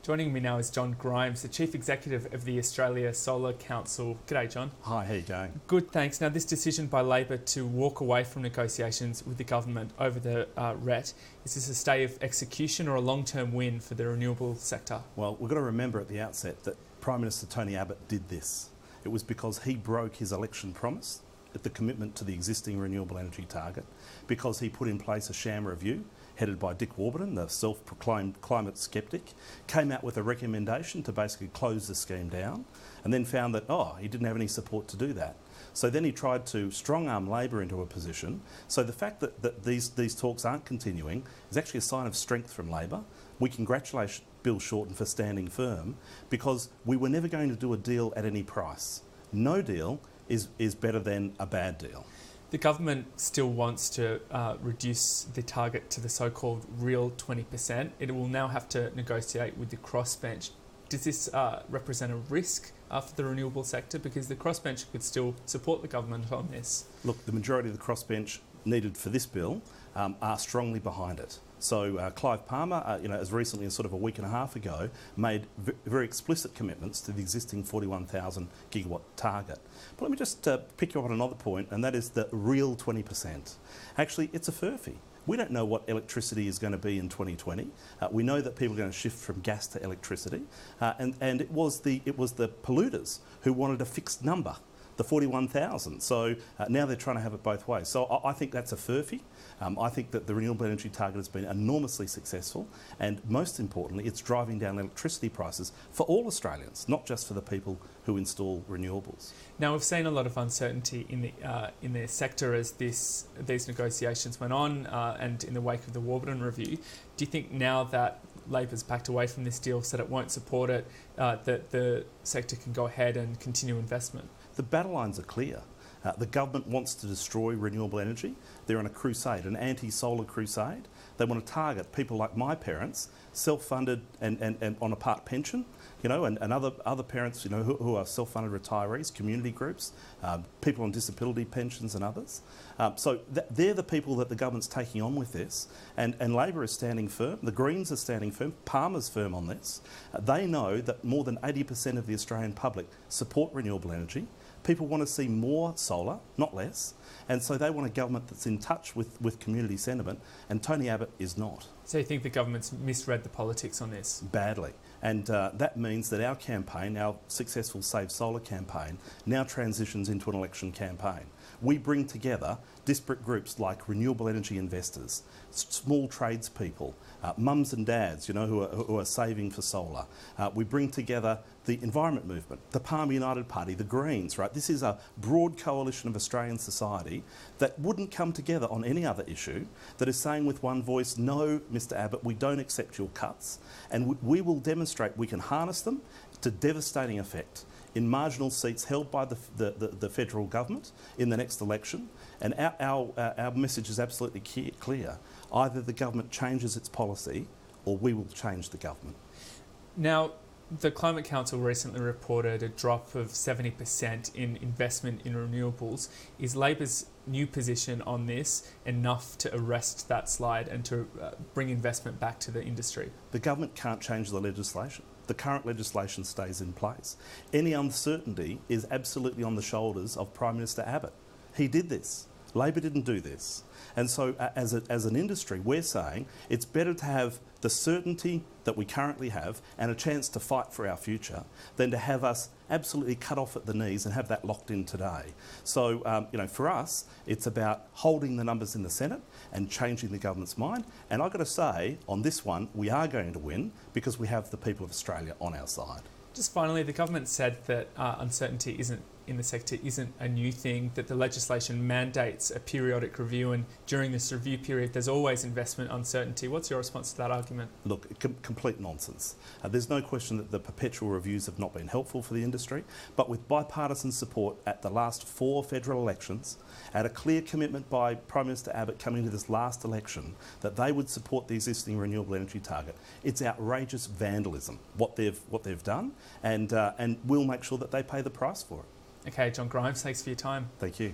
Joining me now is John Grimes, the Chief Executive of the Australia Solar Council. G'day, John. Hi, how you going? Good, thanks. Now, this decision by Labor to walk away from negotiations with the government over the RET, is this a stay of execution or a long-term win for the renewable sector? Well, we've got to remember at the outset that Prime Minister Tony Abbott did this. It was because he broke his election promise at the commitment to the existing renewable energy target, because he put in place a sham review headed by Dick Warburton, the self-proclaimed climate skeptic, came out with a recommendation to basically close the scheme down, and then found that, he didn't have any support to do that. So then he tried to strong-arm Labor into a position. So the fact that these talks aren't continuing is actually a sign of strength from Labor. We congratulate Bill Shorten for standing firm, because we were never going to do a deal at any price. No deal is better than a bad deal. The government still wants to reduce the target to the so-called real 20%. It will now have to negotiate with the crossbench. Does this represent a risk for the renewable sector? Because the crossbench could still support the government on this. Look, the majority of the crossbench needed for this bill are strongly behind it. So Clive Palmer, as recently as sort of a week and a half ago, made very explicit commitments to the existing 41,000 gigawatt target. But let me just pick you up on another point, and that is the real 20%. Actually, it's a furphy. We don't know what electricity is going to be in 2020. We know that people are going to shift from gas to electricity, and it was the polluters who wanted a fixed number, the 41,000. So now they're trying to have it both ways. So I think that's a furphy. I think that the renewable energy target has been enormously successful, and most importantly, it's driving down electricity prices for all Australians, not just for the people who install renewables. Now, we've seen a lot of uncertainty in the sector as these negotiations went on, and in the wake of the Warburton review. Do you think now that Labor's backed away from this deal, said it won't support it, that the sector can go ahead and continue investment? The battle lines are clear. The government wants to destroy renewable energy. They're on a crusade, an anti-solar crusade. They want to target people like my parents, self-funded and on a part pension, and other parents, who are self-funded retirees, community groups, people on disability pensions and others. So they're the people that the government's taking on with this, and Labor is standing firm. The Greens are standing firm. Palmer's firm on this. They know that more than 80% of the Australian public support renewable energy. People want to see more solar, not less, and so they want a government that's in touch with community sentiment, and Tony Abbott is not. So you think the government's misread the politics on this? Badly. And that means that our campaign, our successful Save Solar campaign, now transitions into an election campaign. We bring together disparate groups like renewable energy investors, small tradespeople, mums and dads, who are saving for solar. We bring together the environment movement, the Palmer United Party, the Greens, right? This is a broad coalition of Australian society that wouldn't come together on any other issue, that is saying with one voice, no, Mr Abbott, we don't accept your cuts, and we will demonstrate we can harness them to devastating effect in marginal seats held by the federal government in the next election. And our message is absolutely clear. Either the government changes its policy or we will change the government. Now, the Climate Council recently reported a drop of 70% in investment in renewables. Is Labor's new position on this enough to arrest that slide and to bring investment back to the industry? The government can't change the legislation. The current legislation stays in place. Any uncertainty is absolutely on the shoulders of Prime Minister Abbott. He did this. Labor didn't do this. And so as an industry, we're saying it's better to have the certainty that we currently have and a chance to fight for our future than to have us absolutely cut off at the knees and have that locked in today. So, for us, it's about holding the numbers in the Senate and changing the government's mind. And I've got to say, on this one, we are going to win because we have the people of Australia on our side. Just finally, the government said that uncertainty in the sector isn't a new thing, that the legislation mandates a periodic review, and during this review period there's always investment uncertainty. What's your response to that argument? Look, complete nonsense. There's no question that the perpetual reviews have not been helpful for the industry, but with bipartisan support at the last 4 federal elections, at a clear commitment by Prime Minister Abbott coming to this last election that they would support the existing renewable energy target, it's outrageous vandalism what they've done, and we'll make sure that they pay the price for it. Okay, John Grimes, thanks for your time. Thank you.